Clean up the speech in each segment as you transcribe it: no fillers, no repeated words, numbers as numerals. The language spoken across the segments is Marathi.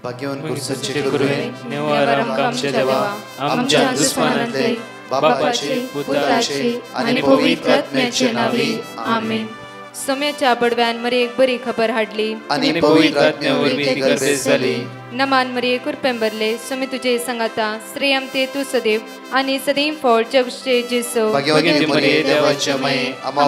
भाग्यवान कुर्सचे गुरुवे निवार आमच्या देवा आमच्या दुश्मनांतले बापाचे पुत्राचे आणि पवित्र आत्म्याचे नावे आमेन. सोम्याच्या बडव्यान मरे एक बरी खबर हाडली आणि पवित्र आत्म्यावर मी गर्भेस झाली. नमान मरे कुरपेंबरले सोमे तुझे संगाता श्रेयम ते तू सदैव आणि सदैव फळ जगचे जेसो. भाग्यवती मरिये देवाच्या माये आम्हा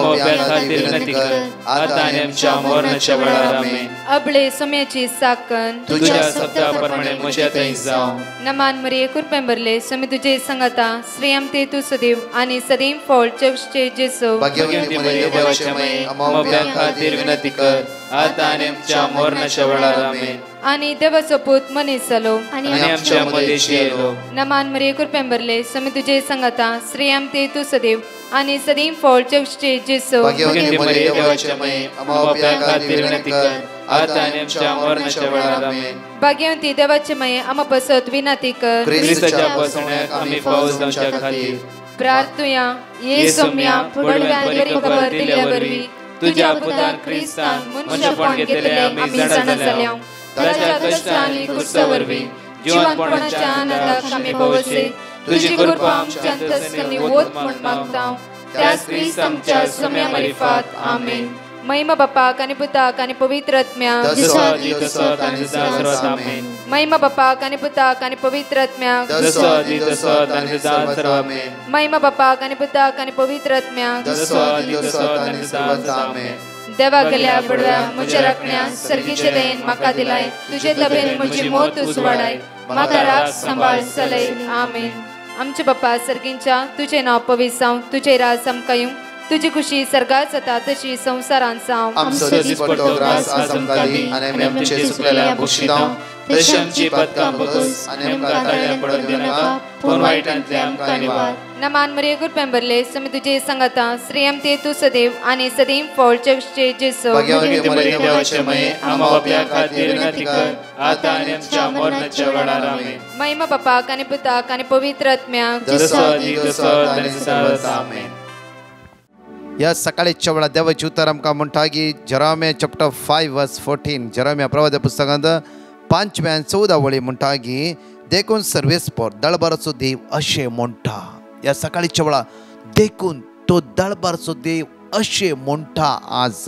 खातीर विनंती कर आता आणि आमच्या मरणाच्या वेळार आमेन. अबळे सोम्याची साकन तुझ्या शब्दाप्रमाणे म्हज्या थंय जावं. नमान मरे कुरपेंबरले सोमे तुझे संगाता श्रेयम ते तू सदैव आणि सदैव फळ जगचे जेसो. भाग्यवती मरिये देवाच्या माये आम्हा खातीर विनंती कर आता आणि आमच्या मरणाच्या वेळार आमेन. आणि देवाचो पूत मनीस जालो आणि आमच्या मदेशी येलो. नमान मरिये कुरपेंबरले सोमे तुझे संगाता श्रेयम ते तू सदैव आणि सदैव फळ जगचे जेसो. भाग्यवती मरिये देवाच्या माये आम्हा खातीर विनंती कर आता आणि आमच्या मरणाच्या वेळार आमेन. भाग्यवती देवाचे माये आम्हा पसत विनंती कर ख्रिस्ताच्या पासण्याक आम्ही पावस जावच्या खातीर प्रार्थुया. ये सोम्या बडव्यान बरी खबर दिल्या वरवी तुझ्या पुतान ख्रिस्तान मनुष्यपण घेतले आम्ही जाणा जाल्या. ताच्या कष्टांनी कुर्सावरवी जीवनपणाच्या आनंदाक आम्ही पावसे. तुझी कृपा आमच्या अंतस्करणी वोत म्हण मागता त्याच ख्रिस्त आमच्या सोम्या मरिफात आमेन. महिमा बापाक आणि पुताक आणि पवित्र आत्म्याक महिमा बापाक आणि पुताक आणि पवित्र आत्म्याक महिमा बापाक आणि पुताक आणि पवित्र आत्म्याक देवा गेल्या बडव्या म्हज्या राखण्या सर्गीचे देन म्हाका दिलाय. तुझे तबेन म्हजी मोत उजवाडाय म्हाका राख सांबाळ चलय आमेन. आमचे बापा सर्गींच्या तुझे नाव पवित्र जावं. तुझे राज आमकां येवं. तुझी खुशी सर्गात जाता तशी संसारांत जावं. आमचो दिसपट्टो ग्रास आज आमकां दी आनी आमी आमचे सुकलेल्या बक्षितां तशी आमची पातकां बकस आनी आमकां ताळ्या पडत दिनाका पूण वायटांतले आमकां निवार. नमान मरिये कुरपेंबरले सोमे तुझे संगाता श्रेयम ते तू सदैव आणि सदैव फळ जगचे जेसो. भाग्यवती मरिये देवाचे माये आम्हा बापया खातीर विनंती कर आता आनी आमच्या मरणाच्या वेळार आमेन. महिमा बापाक आणि पुताक आणि पवित्र आत्म्याक आमेन. या सकाळीच्या वेळा देवाचे उतर आमकां म्हणटा की जेरेमिया चॅप्टर 5 वर्स 14 जेरेमिया प्रवादी पुस्तकांत 5-14 वळी म्हणटा की देखून सर्वेस्पर दळबारचो देव अशें म्हणटा. या सकाळीच्या वेळा देखून तो दळबारचो देव अशें म्हणटा. आज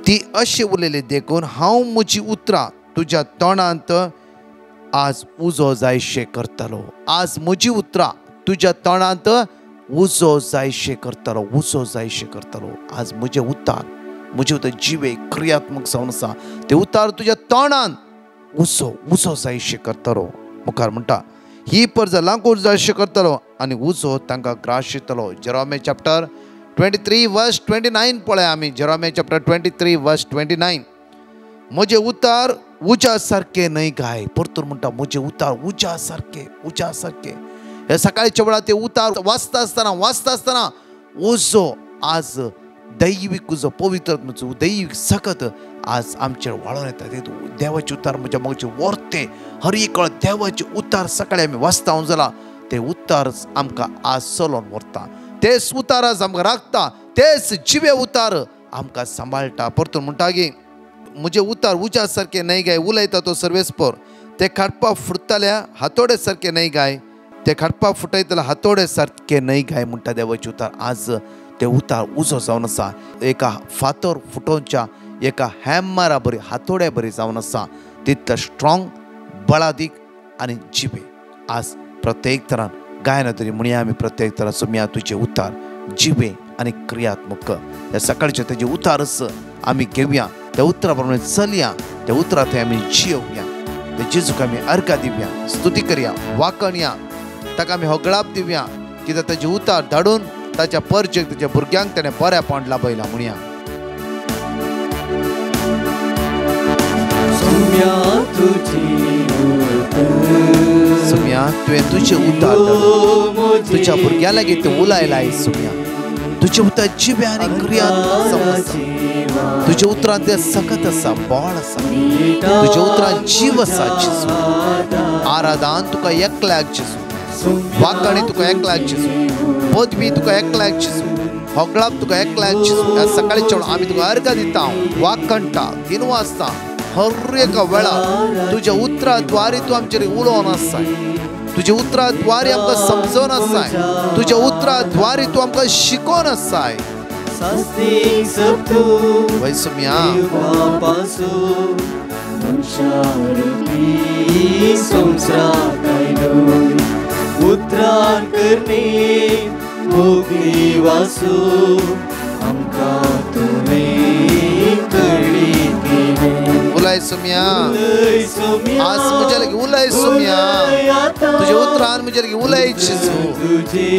ती अशें उलयली देखून हांव म्हजी उतरां तुज्या तोंडांत आज उजो जायशें करतलो. आज म्हजी उतरां तुज्या तोंडांत उजो जायशें करतलो. उजो जायशें करतलो. आज म्हजे उतार जिवे क्रियात्मक जावन आसा ते उतार तुज्या तोंडान उजो जायशें करतलो. मुखार म्हणटा ही पर्ज लांकूड जायशें करतलो आनी उजो तांकां ग्रास येतलो. जेरेमिया चॅप्टर 23 वर्स 29 पळय आमी. जेरेमिया चॅप्टर 23 वर्स 29. म्हजे उतार उज्या सारके न्हय गाय. परतून म्हणटा म्हजे उतार उज्या सारके. हे सकाळच्या वेळा ते उतार वाचता आसतना उजो आज दैवीक उजो पवित्र दैवीक सकत आज आमचेर वाळून येता. ते देवाचे उतार म्हज्या मोगाचे वर्ते हर एक वेळ देवाचे उतार सकाळी आमी वाचता जाला ते उतार आमकां आज चलोवन व्हरता. तेच उतार आज आमकां राखता. तेच जिवे उतार आमकां सांबाळटा. परतून म्हणटा की म्हजे उतार उज्या सारके न्हय गाय. उलयता तो सर्वेस्पर ते खाटपा फुटतल्या हातोडे सारके न्हय गाय. ते खाटपा फुटयतले हातोडे सारके न्हय गाय म्हणटा देवाचे उतार. आज ते उतार उजो जावन आसा. एका फातर फुटोवच्या एका हॅमरा बरी हातोड्या बरी जावन आसा. तितले स्ट्रॉंग बळादीक आनी जिवे आज प्रत्येक तरान गायना तरी म्हणया आमी प्रत्येक तरान सोम्या तुजे उतार जिवे आनी क्रियात्मक. ह्या सकाळचे तेजे उतारच आमी घेवया. त्या उतरा प्रमाणे चलया. त्या उतरा थंय आमी जियोवया. ते जेजूक आमी अर्घ दिवया. स्तुती करया. वाकणया. ताका आमी होगळाप दिवया कित्याक ताजे उतार धाडून ताच्या परचेक ताच्या भुरग्यांक ताणें बऱ्यापण लाभयला म्हणया. सोम्या तुवें तुजें उतार तुज्या भुरग्यां लागीं तें उलायलाय. सोम्या तुजें उतार जिवे आनी क्रियात्मक जावन आसा. तुज्या उतरांत तें सकत आसा बळ आसा. तुज्या उतरांत जीव आसा. जेजू आराधन तुका एकल्याक जेजू. वाकणी तुका एकल्याक जेजू. पदवी तुका एकल्याक जेजू. होगळाप तुका एकल्याक जेजू. ह्या सकाळीच्या वेळा आमी तुका अर्घ दिता. वाकणटा दिनवासता हर एका वेळा तुझ्या उतराद्वारे तू आमचेर उलोवन आसाय, तुझ्या उतराद्वारे आमकां समजोवन आसाय, तुझ्या उतराद्वारे तू आमकां शिकोवन आसाय. वै सुम्या उतरार करणे मोगली वासू आमकां तुवें कळी केलें. उलय सुम्या आज म्हज्या लागीं उलय सुम्या, तुझे उतरान म्हज्या लागीं उलय जेजू.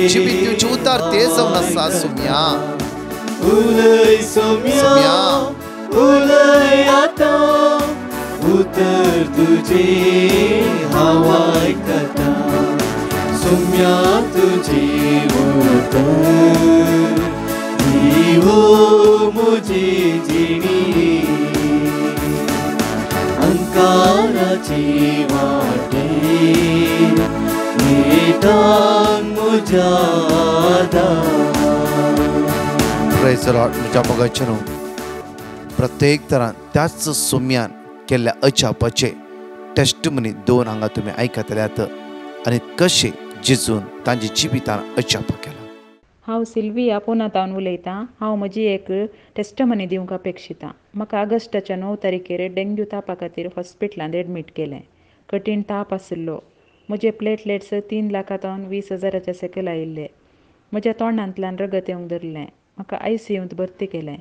जिबी तुझे उतार ते जावन आसा सुम्या. उलय सोम्या उलय आतां उतर तुझे हांव आयकतां. सोम्या तुझे उतर देवो म्हजी जिणी अंकाराचे वाटेर नेटान म्हज्या दार. Praise the lord. म्हज्या मोगाचें प्रत्येक तरान त्याच सुम्यान केल्ल्या अजापाचे टेस्टमनी 2 हांगा तुमी आयकतल्यात आनी कशें जेजून तांच्या जिवितान अजाप केला. हांव सिल्विया पुनातावन उलयतां. हांव म्हजी एक टेस्टमनी दिवंक अपेक्षितां. म्हाका ऑगस्टाच्या 9 तारखेर डेंग्यू तापा खातीर हॉस्पिटलांत एडमीट केलें. कठीण ताप आशिल्लो. म्हजे प्लेटलेट्स 3,20,000च्या सकयल आयिल्ले. म्हज्या तोंडांतल्यान रगत येवंक धरलें. म्हाका ICUंत भरती केलें.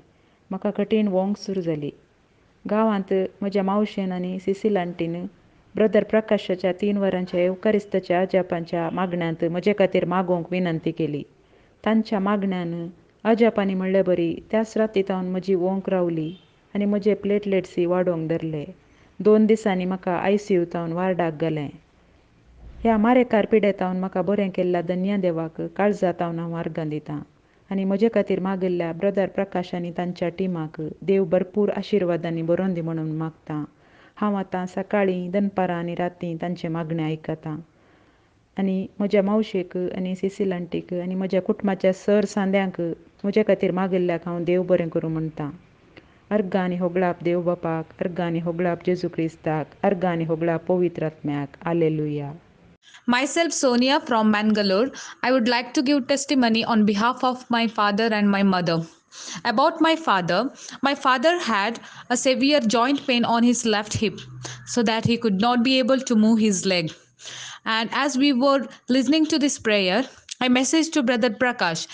म्हाका कठीण वोंग सुरू जाली. गांवांत म्हज्या मावशेन आनी सिसील आंटीन ब्रदर प्रकाशाच्या 3 वरांच्या एवकारिस्ताच्या अजापांच्या मागण्यांत म्हजे खातीर मागोवंक विनंती केली. तांच्या मागण्यान अजापांनी म्हणलें बरी त्याच रातींतावन म्हजी वोंक रावली आनी म्हजे प्लेटलेट्स वाडोवंक धरले. 2 दिसांनी म्हाका ICUंतावन वार्डाक घालें. ह्या मारेकार पिडेतावन म्हाका बरें केल्ल्या धन्या देवाक काळजातावन हांव आर्गां दितां आनी म्हजे खातीर मागिल्ल्या ब्रदर प्रकाश आनी तांच्या टिमाक देव भरपूर आशिर्वादांनी बरोवन दी म्हणून मागतां. हांव आतां सकाळीं दनपारां आनी रातीं तांचे मागणें आयकतां आनी म्हज्या मावशेक आनी सिसील आंटीक आनी म्हज्या कुटुंबाच्या सर सांद्यांक म्हजे खातीर मागिल्ल्याक हांव देव बरें करूं म्हणटां. अर्गां आनी होगळाप देव बापाक, अर्गां आनी होगळाप जेजू क्रिस्ताक, अर्गां आनी होगळाप पवित्र आत्म्याक. Hallelujah. Myself Sonia from Bangalore. I would like to give testimony on behalf of my father and my mother. About my father had a severe joint pain on his left hip so that he could not be able to move his leg. And as we were listening to this prayer, I messaged to Brother Prakash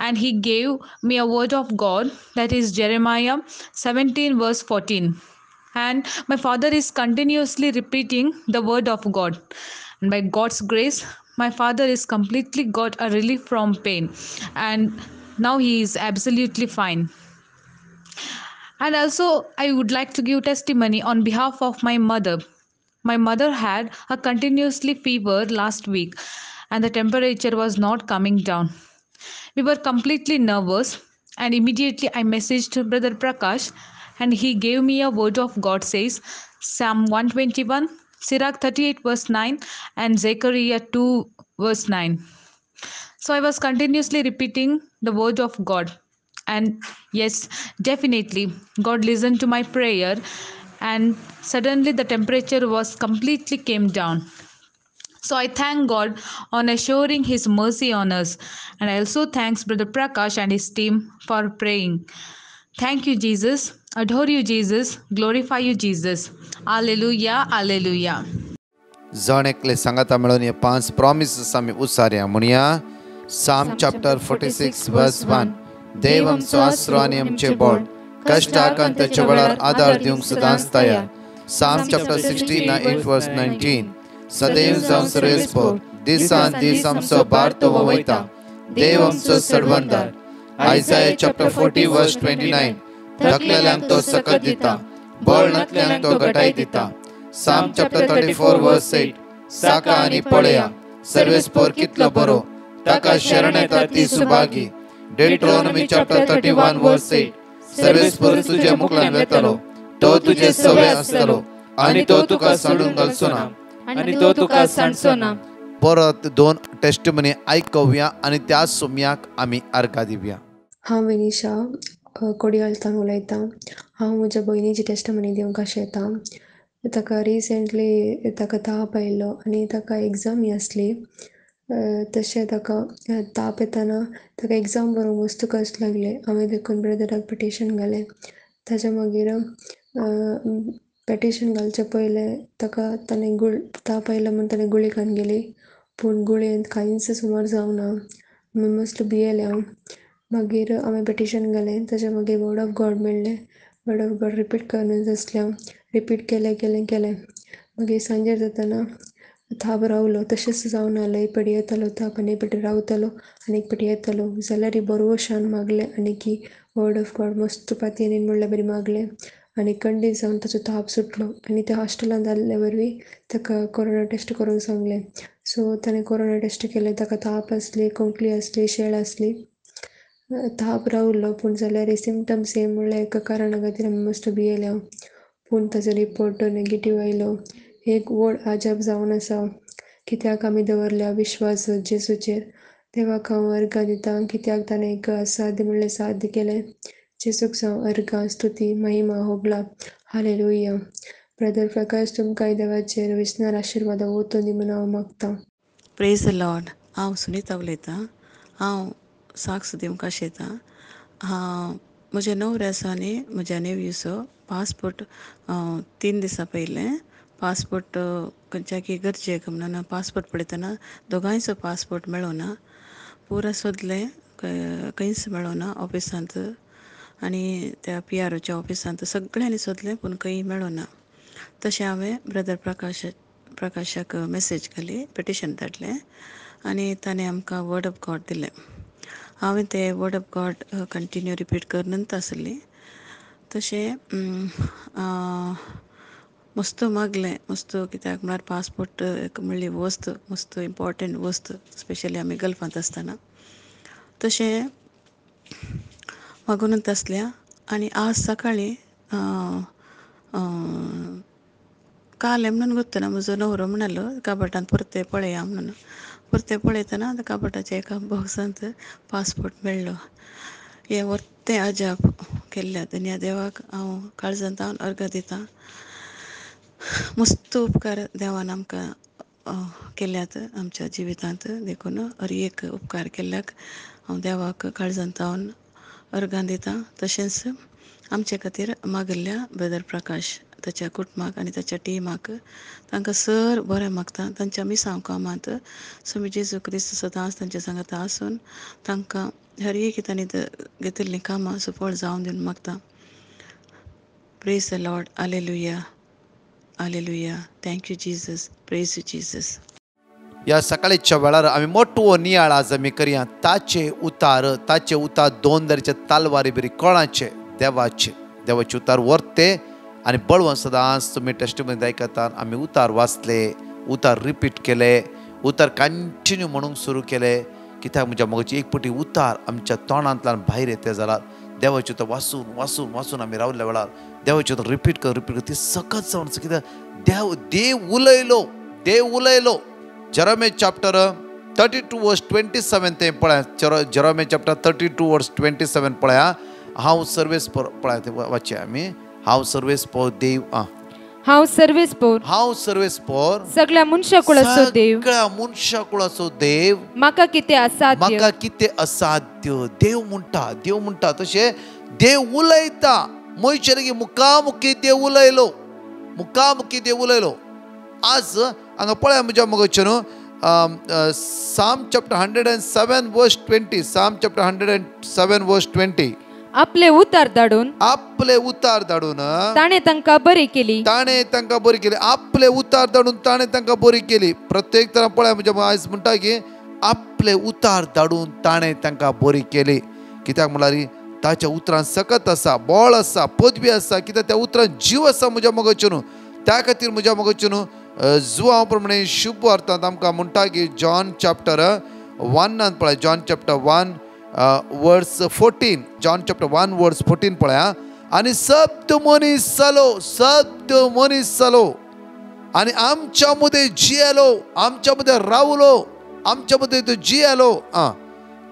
and he gave me a word of God, that is Jeremiah 17 verse 14. And my father is continuously repeating the word of God. And by God's grace, my father is completely got a relief from pain and now he is absolutely fine. And also I would like to give testimony on behalf of my mother. My mother had a continuously fever last week and the temperature was not coming down. We were completely nervous and immediately I messaged Brother Prakash and he gave me a word of God, says Psalm 121, Sirach 38 verse 9 and Zechariah 2 verse 9. So I was continuously repeating the word of God. And yes, definitely God listened to my prayer and suddenly the temperature was completely came down. So I thank God on assuring his mercy on us. And I also thanks Brother Prakash and his team for praying. Thank you, Jesus. Adore you, Jesus. Glorify you, Jesus. Alleluia, alleluia. जण एकले सांगाता मेळून हे 5 प्रॉमिसेस आमी उसारया म्हणया. Psalm chapter 46 verse 1. देव आमचो आसरो आनी आमचे बोड, कश्टाक आनी तेच्या वेळार आदार दिवंक सदांच तयार. Psalm chapter 16 8 verse 19. सदैव जावन सर्वेस्पोर, दिसान दीस आमचो बारतो वयता, देव आमचो सडवंदार. Isaiah chapter 40 verse 29. थकलेल्यांक तो सकत दिता, बळ नसल्यांक तो घटाय दिता. Psalm chapter 34 verse 8. साका आनी पळया, सर्वेस्पोर कितलो बरो, ताका शरण येता ती सुभागी. Deuteronomy chapter 31 verse 8. सर्वेस्पोर तुझ्या मुखल्यान वेतलो, तो तुजे सवे आसतलो आनी तो तुका सोडून घालचो ना. आणि तो तुका सांडचो ना. परत 2 टेस्टमनी आयकूया आणि त्या सोम्याक आमी आर्गां दिवया. हांव विनिशा कोडयालतान उलयतां. हांव म्हज्या भयणीची टेस्टमनी दिवंक आशें येता. ताका रिसंटली ताका ताप आयिल्लो आनी ताका एग्जामी आसली. तशें ताका ताप येताना ताका एग्जाम बरोवंक मस्त कश्ट लागले. हांवें देखून ब्रदराक पेटिशन घालें. ताच्या मागीर पेटिशन घालचे पयलें ताका ताणें ताप आयलो म्हूण ताणें गुळी खावन गेली. पूण गुळयेंत कांयच सुमार जावना. मस्त भियेलें हांव. मागीर हांवें पेटिशन घालें. ताच्या मागीर वर्ड ऑफ गॉड मेळ्ळें. वर्ड ऑफ गॉड रिपीट करनूच आसलें हांव. रिपीट केलें. मागीर सांजेर जाताना ताप रावलो. तशेंच जावना. एक पाटी येतालो ताप आनी एक पाटी रावतालो आनी एक पाटी येतालो. जाल्यार बरो वशान मागलें आनी की वर्ड ऑफ गॉड मस्त पातयेन म्हणल्यार बरी मागलें आनी कंडीन जावन ताचो ताप सुटलो. आनी त्या हॉस्टेलांत जाल्ले वरवीं ताका कोरोना टेस्ट करूंक सांगलें. सो ताणें कोरोना टेस्ट केलें. ताका ताप आसली, खोंकली आसली, शेळ आसली. ताप रावलो पूण जाल्यार सिमटम्स सेम म्हणल्यार एका कारणा खातीर आमी मस्त भियेले हांव. पूण ताचो रिपोर्ट नेगेटीव आयलो. एक व्हड अजाप जावन आसा. कित्याक आमी दवरल्या विश्वास जेसूचेर. देवाक हांव अर्घां दितां कित्याक ताणें एक साध्य म्हणल्यार साध्य केलें. जेसूक हांव अर्घां, स्तुती, महिमा, होगला. हालेलुया. ब्रदर प्रकाश तुमकां देवाचेर विस्नार आशिर्वाद वतूं दी म्हूण हांव मागतां. Praise the Lord. हांव सुनीता उलयतां. हांव साक्ष दिवंक आशेतां. म्हज्या न्हवऱ्याचो म्हज्या नेव्यूचो पासपोर्ट 3 दिसां पयलें पासपोर्ट खंयच्याकी गरजेक म्हणून पासपोर्ट पळयतना दोगांयचो पासपोर्ट मेळोना. पुरा सोदलें खंयच मेळोना ऑफिसांत आनी त्या PROच्या ऑफिसांत सगळ्यांनी सोदलें पूण खंय मेळोना. तशें हांवें ब्रदर प्रकाशाक मेसेज घाली, पेटिशन धाडलें आनी ताणें आमकां वर्ड ऑफ गॉड दिलें. हांवें तें word of God continue repeat करनूच आसली. तशें मस्त मागलें कित्याक म्हळ्यार पासपोर्ट एक म्हणली वस्त मस्त इम्पॉर्टंट वस्त, स्पेशली आमी गल्फांत आसतना. तशें मागूनच आसल्या आनी आज सकाळीं काल म्हणून गोत्तना म्हजो न्हवरो म्हणलो काबटांत परते पळया म्हणून. परते पळयतना काबटाच्या एका बॉक्सांत पासपोर्ट मेळ्ळो. हें वर्तें अजाप केल्ल्या दुनिया देवाक हांव काळजांत हांव अर्घ दितां. मस्त उपकार देवान आमकां केल्यात आमच्या जिवितांत. देखून हर एक उपकार केल्ल्याक हांव देवाक काळजांत हांव अर्घां दितां. तशेंच आमचे खातीर मागिल्ल्या ब्रदर प्रकाश, ताच्या कुटुंबाक आनी ताच्या टिमाक तांकां सर बरें मागता. तांच्या मिसांव कामांत स्वामी जेजू क्रिस्त सदांच तांच्या सांगात आसून तांकां हर एक तांणी घेतिल्लीं कामां सफळ जावन दिवन मागता. Praise the Lord. Hallelujah. Hallelujah. Thank you Jesus. Praise you Jesus. ह्या सकाळीच्या वेळार आमी मोठो नियाळ आज आमी करया. ताचे उतार 2 दरेचे तालवारी बरी कोणाचे देवाचे उतार वर्ते आनी बळवंत सदांच तुमी टेस्टिमनी आयकतात. आमी उतार वाचले, उतार रिपीट केले, उतार कंटिन्यू म्हणूंक सुरू केले. कित्याक म्हज्या मोगाची एक पटी उतार आमच्या तोंडांतल्यान भायर येते जाल्यार देवाचे उतार वाचून आमी रावल्या वेळार देवाचे उतार रिपीट कर ती सकत जावन कित्याक देव उलयलो. जेरेमिया चॅप्टर 32 वर्स 27 तें पळया. जेरेमिया चॅप्टर 32 वर्स 27 पळया. हांव सर्वेस पळया ते वाचया आमी. हांव सर्वेस पोर देव हांव सर्वेस पोर सगळ्या मनशाकुळाचो देव म्हाका कितें असाध्य. देव म्हणटा तशें देव उलयता. मोयचेर मुखामुखी देव उलयलो. आज हांगा पळया म्हज्या मोगाचे न्हू साम चॅप्टर 107 वर्स 20. साम चॅप्टर 107 वर्स 20. आपले उतार धाडून ताणें तांकां बरी केली. आपले उतार धाडून ताणें तांकां बरी केली. प्रत्येक तरां पळया म्हणजे आयज म्हणटा की आपले उतार धाडून ताणें तांकां बरी केली. कित्याक म्हळ्यार ताच्या उतरांत सकत आसा, बळ आसा, पदवी आसा. कित्याक त्या उतरांत जीव आसा म्हज्या मोगाचे न्हू. त्या खातीर म्हज्या मोगाचे न्हू जुवां प्रमाणे शुभ अर्थांत आमकां म्हणटा की जॉन चॅप्टर 1 पळय. जॉन चॅप्टर 1 वर्स 14. जॉन चॅप्टर 1 वर्स 14 पळया. आनी सब्द मनीस जालो आनी आमच्या मदें जियेलो, आमच्या मदें रावलो, आमच्या मदें तो जियेलो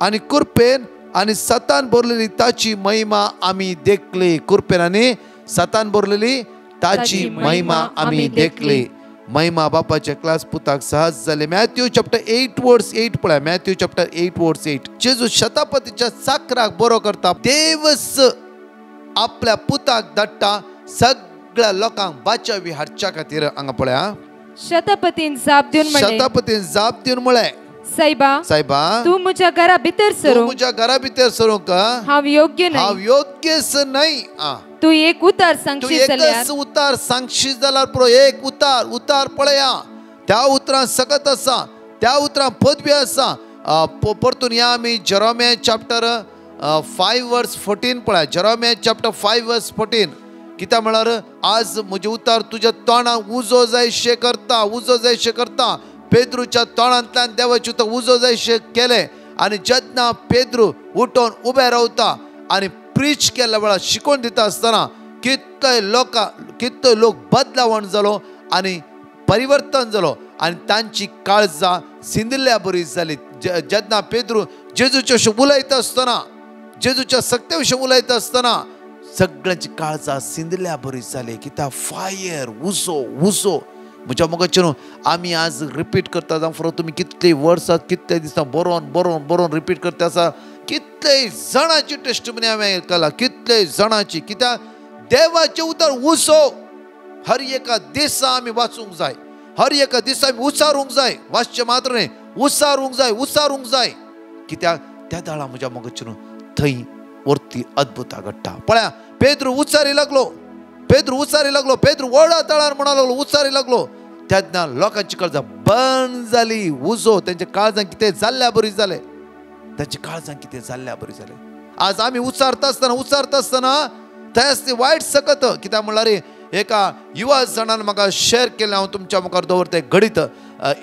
आनी कृपेन आणि सतान भरलेली ताची महिमा आम्ही देखली. कृपेनाने सतान भरलेली ताची महिमा आम्ही देखली. महिमा बापाच्या क्लास पुताक सहज झाले. मॅथ्यू चॅप्टर 8 वर्स 8 पळा. मॅथ्यू चॅप्टर 8 वर्स 8. जेजू शतापतीच्या साखराक बरो करता. देवच आपल्या पुताक धाडटा सगळ्या लोकांक बाचावी हाडच्या खातीर. हांगा पळया शतपतीन जाप दिवन म्हणले, शतापतीन जाप दिवन म्हळे, सायबा तू म्हज्या घरा भितर तूं सरूंक म्हज्या घरा भितर सरूंक हांव योग्य न्हय. हांव योग्यच नाही. तू एक उतार तू सांगशीत जाल्यार एकच उतार सांगशी जाल्यार पुरो. एक उतार पळया. त्या उतरां सकत आसा, त्या उतरां पदवी आसा. परतून या आमी जेरोमिया चॅप्टर 5 वर्स 14 पळया. जेरोमिया चॅप्टर 5 वर्स 14. कित्याक म्हळ्यार आज म्हजे उतार तुज्या तोंडाक उजो जायशे करता, उजो जायशे करता. पेद्रूच्या तोंडांतल्यान देवाचे उतर उजो जायशे केले. आनी जेन्ना पेद्रू उठोन उबे रावता आनी प्रीच केल्या वेळार शिकोवन दिता आसतना कितले लोक बदलावण जालो आनी परिवर्तन जालो आनी तांची काळजां सिंदिल्ल्या बरी जाली. जेन्ना पेद्रू जेजूचे विशीं उलयता आसतना, जेजूच्या सक्ते विशीं उलयता आसतना सगळ्यांची काळजां सिंदिल्ल्या बरी जाली. कित्याक फायर उजो म्हज्या मोगाचेर आमी आज रिपीट करता जावं फुडें तुमी कितले वर्सां कितले दिसां बरोवन रिपीट करता आसा. कितले जाणांची टेस्टिमनी हांवें आयकला, कितले जाणांची. कित्याक देवाचे उतर उसो हर एका दिसा आमी वाचूंक जाय. हर एका दिसा आमी उसारूंक जाय. वाचचे मात्र न्ही, उसारूंक जाय. कित्याक त्या दाळा म्हज्या मोगाचेर थंय वरती अद्भुतां घडटा. पळया पेद्रू उचारी लागलो. पेद्रू व्हडा तळार म्हणा लागलो, उचारी लागलो. तेन्ना लोकांची काळजां बंद जाली. उजो तेंच्या काळजां कितें जाल्ल्या बरी जालें. तांच्या काळजां कितें जाल्ल्या बरी जालें. आज आमी उचारता आसतना थंय आसली वायट सकत. कित्याक म्हणल्यार एका युवा जाणान म्हाका शेअर केलें, हांव तुमच्या मुखार दवरते घडीत.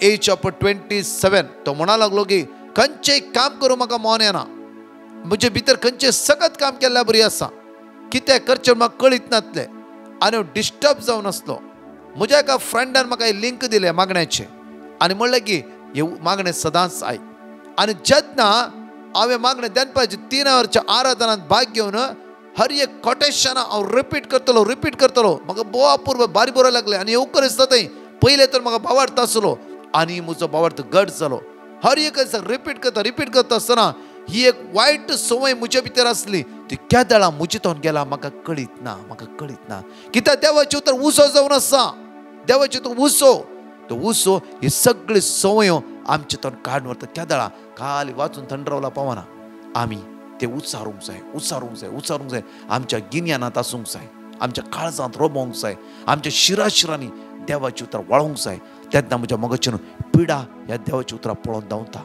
एज ऑफ 27 तो म्हणा लागलो की खंयचेंय काम करूं म्हाका मन येना. म्हजे भितर खंयचें सकत काम केल्ल्या बरी आसा. कितें करचें म्हाका कळीत नासलें आनी हांव डिस्टर्ब जावन आसलो. म्हज्या एका फ्रेंडान म्हाका लिंक दिलें मागण्याचें आनी म्हणलें की हे मागणें सदांच आयक. आनी जेन्ना हांवें मागणें देनपाचें 3 वरांच्या आराधनांत भाग घेवन हर एक कोटेशन हांव रिपीट करतलो. म्हाका बोवापूर्व बारी बरो लागलें. आनी येवकर दिसता थंय पयलें तर म्हाका भावार्थ आसलो आनी म्हजो भावार्थ घट जालो. हर एक रिपीट करता आसतना ही एक वायट संवय म्हजे भितर आसली. ती केदळा म्हजे तोंड गेला म्हाका कळीत ना. कित्याक देवाचे उतर उसो जावन आसा. देवाचे उतर तो उसो ही सगळी संवयो आमचे तोंड काडून व्हरता. केदळा खाली वाचून थंड रावला पावना. आमी ते उचारूंक जाय. आमच्या गिन्यानांत आसूंक जाय. आमच्या काळजांत रोबोवंक जाय. आमच्या शिरांनी देवाचे उतर वळोवंक जाय. तेन्ना म्हज्या मोगाचेर पिडा ह्या देवाच्या उतरां पळोवन धांवता.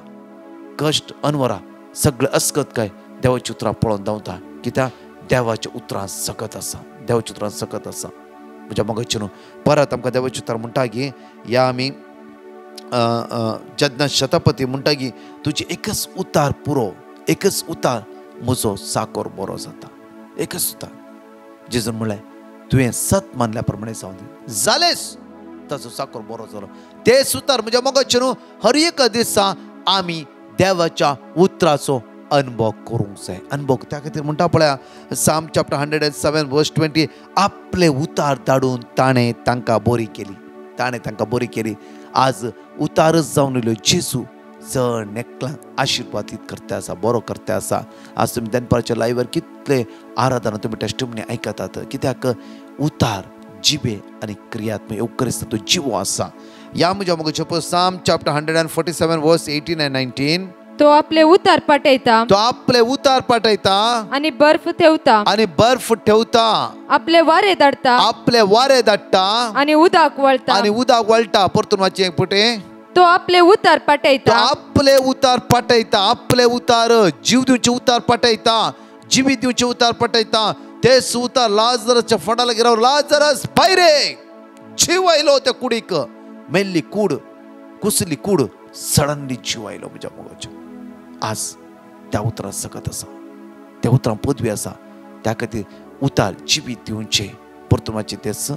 कश्ट अनवरां सगळें अस्कत काय देवाच्या उतरां पळोवन धांवता. कित्याक देवाच्या उतरां सकत आसा. म्हज्या मोगाचेर परत आमकां देवाचे उतर म्हणटा की या आमी जेन्ना शतापती म्हणटा की तुजी एकच उतार पुरो, एकच उतार म्हजो साकोर बरो जाता. एकच उतार. जेजून म्हणलें तुवें सत मानल्या प्रमाणे जावन जालेंच ताचो साकोर बरो जालो. ते सुतार म्हज्या मोगाचेर हर एक दिसा आमी देवाच्या उतराचो अनुभव करूंक जाय. अनुभव त्या खातीर म्हणटा पळया साम चॅप्टर 107 वर्स 20. आपले उतार धाडून ताणें तांकां बरी केली. आज उतारच जावन उरल्यो. जेजू चड नेकलांक आशिर्वादीत करता आसा, बरो करता आसा. आज तुमी देनपारच्या लायव्हर कितले आराधना तुमी टेस्टिमनी आयकतात. कित्याक उतार जिबे आनी क्रियात्मक येवकरिस्त तो जिवो आसा. या म्हज्या मोगाचेर साम चॅप्टर 147 वर्स 18 and 19. तो आपले उतार पाठयता आणि बर्फ ठेवता. आपले वारे धाडटा आणि उदक वळटा. परतून वाचये एक पुटे. तो आपले उतार पाठयता. आपले उतार जीव दिवचे उतार पाठयता. जिबी दिवचे उतार पाठयता. ते उतार लाजरसच्या फडाला गेलो. लाजरस भायरे. जीव आयलो त्या कुडीक. मेल्ली कूड, कुसली कूड, सडनली जीव आयलो म्हज्या मोगाचेर. आज त्या उतरां सकत आसा. त्या उतरां पदवी आसा. त्या खातीर उतार जिबी दिवचे. परतून तेच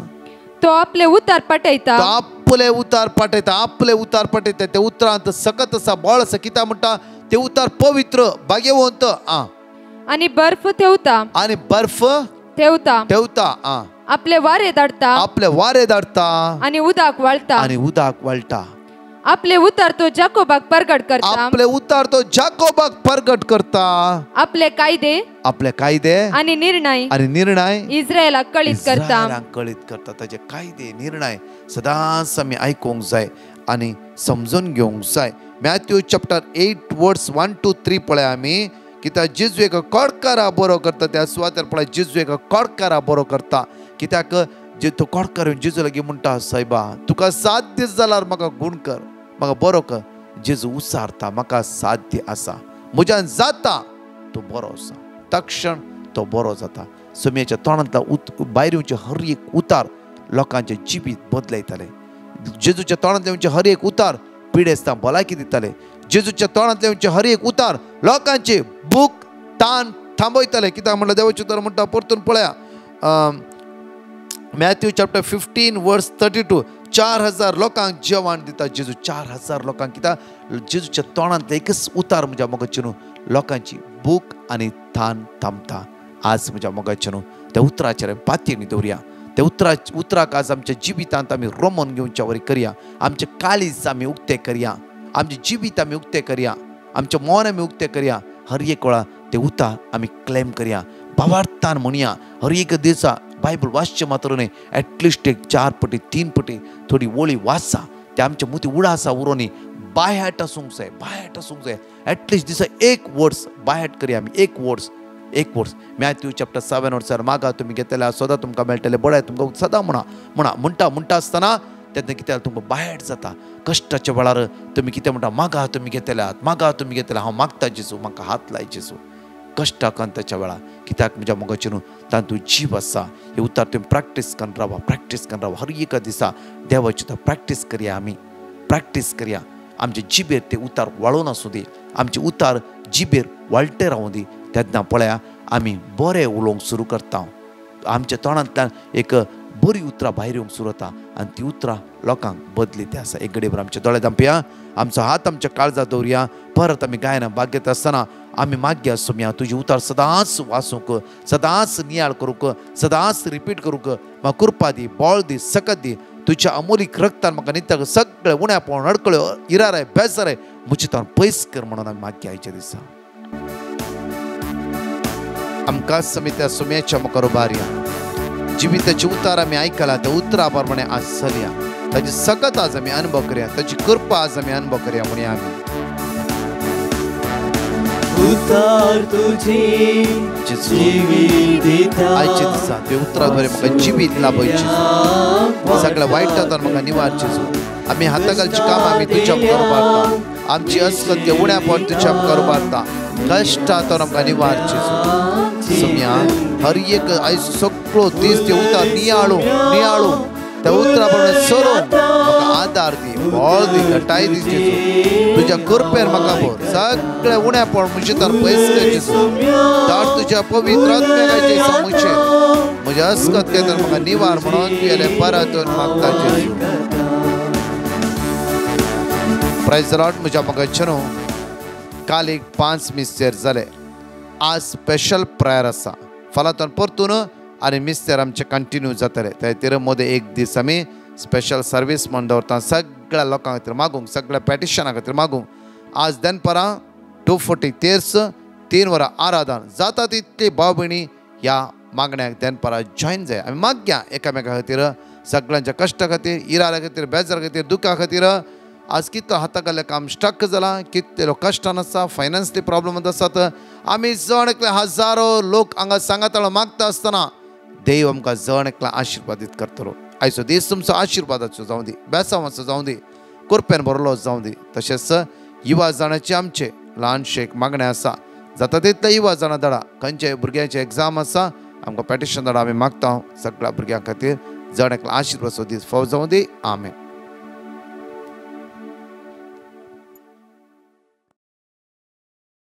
तो आपले उतार पाठयता. आपले उतार पाठयता. त्या उतरांत सकत आसा, बळ आसा. कित्याक म्हणटा ते उतार पवित्र, भाग्यवंत. आणि बर्फ ठेवता आणि बर्फ ठेवता ठेवता आपले वारे धाडता आपले वारे धाडता आणि उदाक वाळता आणि उदाक वळटा आपले उतार तो जाकोबाक प्रगट करता आपले उतार तो जाकोबाक प्रगट करता आपले कायदे आपले कायदे आणि निर्णय इस्रायलाक कळीत करता इस्रायलाक कळीत करता ताजे कायदे निर्णय सदांच आमी आयकूंक जाय आणि समजून घेवंक जाय. मॅथ्यू चॅप्टर 8 वर्स 1 to 3 पळय आमी कित्याक जेजू एक कोडकारा बरो करता त्या सुवातेर पळय जेजू एक कोडकारा बरो करता कित्याक जे तो कोडकार जेजू लागीं म्हणटा सायबा तुका साध्य जाल्यार म्हाका गुण कर म्हाका बरो कर. जेजू उसारता म्हाका साध्य आसा म्हज्यान जाता तो बरो आसा तक्षण तो बरो जाता. सुमयेच्या तोंडांतल्या भायर येवचे हर एक उतार लोकांचे जिबीत बदलयताले. जेजूच्या तोंडांतले हर एक उतार पिडेस्तां भलायकी दिताले. जेजूच्या तोंडांतले हर एक उतार लोकांचे भूक ताण थांबयताले. कित्याक म्हणल्यार देवाचें उतर म्हणटा परतून पळया मॅथ्यू चॅप्टर 15 वर्स 32 4,000 लोकांक जेवण दिता जेजू 4,000 लोकांक. कित्याक जेजूच्या तोंडांतले एकच उतार म्हज्या मोगाचें न्हू लोकांची भूक आनी ताण थांबता. आज म्हज्या मोगाचें न्हू त्या उतराचेर पातयेनी दवरया. त्या उतराक आज आमच्या जिबितांत आमी रोमन घेवच्या वरी करया. आमचे काळीज आमी उक्ते करया. आमचे जिबीत आमी उक्ते करया. आमचे मन आमी उक्ते करया. हर एक वेळा ते उतार आमी क्लेम करया. भावार्थान म्हणया. हर एक दिसा बायबल वाचचे मात्र न्ही एटलिस्ट एक 4 पटी 3 पटी थोडी वळी वाचा. ते आमच्या मुती उडासा उरोनी बायहाट आसूंक जाय. बायहाट आसूंक जाय. एटलिस्ट दिसा एक वर्ड्स बायहाट करया आमी. एक वर्ड्स मॅथ्यू चॅप्टर 7 वर्सार मागा तुमी घेतल्या सदां तुमकां मेळटले बळ्या तुमकां सदां म्हणटा आसतना तेन्ना कित्याक तुमकां बायहाट जाता. कश्टाच्या वेळार तुमी कितें म्हणटा मागा तुमी घेतल्यात हांव मागता जेजू म्हाका हात लाय जेजू. कश्टाक अंताच्या वेळा कित्याक म्हज्या मोगाचें न्हू तातूंत जीव आसा. हे उतार तुमी प्रॅक्टीस करून रावा. हर एका दिसा देवाची उतार प्रॅक्टीस करया. आमचे जिबेर ते उतार वाळून आसूं दी. आमचे उतार जिबेर वाळटे रावूं दी. तेन्ना पळया आमी बरें उलोवंक सुरू करता. आमच्या तोंडांतल्यान एक बरी उतरां भायर येवंक सुरू जाता आनी ती उतरां लोकांक बदली ते आसा. एक घडये आमचे दोळे धांपया. आमचो हात आमच्या काळजात दवरया. परत आमी गायना भाग घेता आसतना आमी मागया सुमया तुजी उतार सदांच वाचूंक सदांच नियाळ करूंक सदांच रिपीट करूंक म्हाका कृपा दी बोळ दी सकत दी. तुज्या अमोलीक रक्तान म्हाका नित्याक सगळे उण्यापण अडकळ्यो इराय बेजाराय म्हजे तोंड पयस कर म्हणून आमी मागया आयच्या दिसा. आमकां समित्या सुमयेच्या मुखार उबारया. जिविताचे उतार आमी आयकला त्या उतरा प्रमाणे आज चलया. ताजी सकत आज आमी अनुभव करया. ताची कृपा आज आमी अनुभव करया म्हणया आमी. उतार तुझी जिवीत दिता आयच्या दिसा ते उतराद्वारे म्हाका जिवीत लाभयची. सगळ्या वायटांतल्यान म्हाका निवार जेजू. आमी हाताखालची कामां आमी तुज्या मुखार उबारता. आमची अस्कत उण्यापण तुज्या मुखार उबारता. कश्टांतल्यान आमकां निवार जेजू. सुमया हर एक आयज सगळो दीस ते उतार नियाळू त्या उतरा प्रमाणे चलोवंक म्हाका आदार दी बोळ दी घटाय दी जेजू. तुज्या कृपेन म्हाका भर सगळे उण्यापण म्हजे तर पयस कर जेजू. धाड तुज्या पवित्र आत्म्याचे समुचेर म्हज्या अस्कत केन्ना म्हाका निवार म्हणून तुयेले परतून मागता जेजू. Praise the lord. म्हज्या मोगाचें न्हू काल एक 5 मिस्तेर जाले. आज स्पेशल प्रेयर आसा. फाल्यां परतून आनी मिस्तेर आमचे कंटिन्यू जातले. त्या खातीर मदें एक दीस आमी स्पेशल सर्वीस म्हण दवरता सगळ्या लोकां खातीर मागूंक सगळ्या पॅटिशना खातीर मागूंक. आज दनपारां 2:40 तेर्स 3 वरां आराधन जाता तितली भाव भयणी ह्या मागण्याक दनपारां जॉयन जाय. आमी मागया एकामेका खातीर सगळ्यांच्या कश्टा खातीर इराल्या खातीर बेजार खातीर दुखा खातीर. आज कितलो हाताखाले काम स्टक जाला कितलो कश्टान आसा फायनान्सली प्रॉब्लम आसात. आमी जण एकले हजारो लोक हांगा सांगाताळो मागता आसतना देव आमकां जण एकला आशिर्वादीत करतलो. आयचो दीस तुमचो आशिर्वादाचो जावं दी बेसांवाचो जावं दी कोरपेन भरलो जावं दी. तशेंच युवा जाणांचे आमचे ल्हानशे एक मागणें आसा. जाता तितले युवा जाणां धाडा. खंयचे भुरग्यांचे एग्जाम आसा आमकां पॅटिशन धाडा. आमी मागता सगळ्या भुरग्यां खातीर जण एकला आशिर्वादाचो दीस फावो जावं दी. आमेन.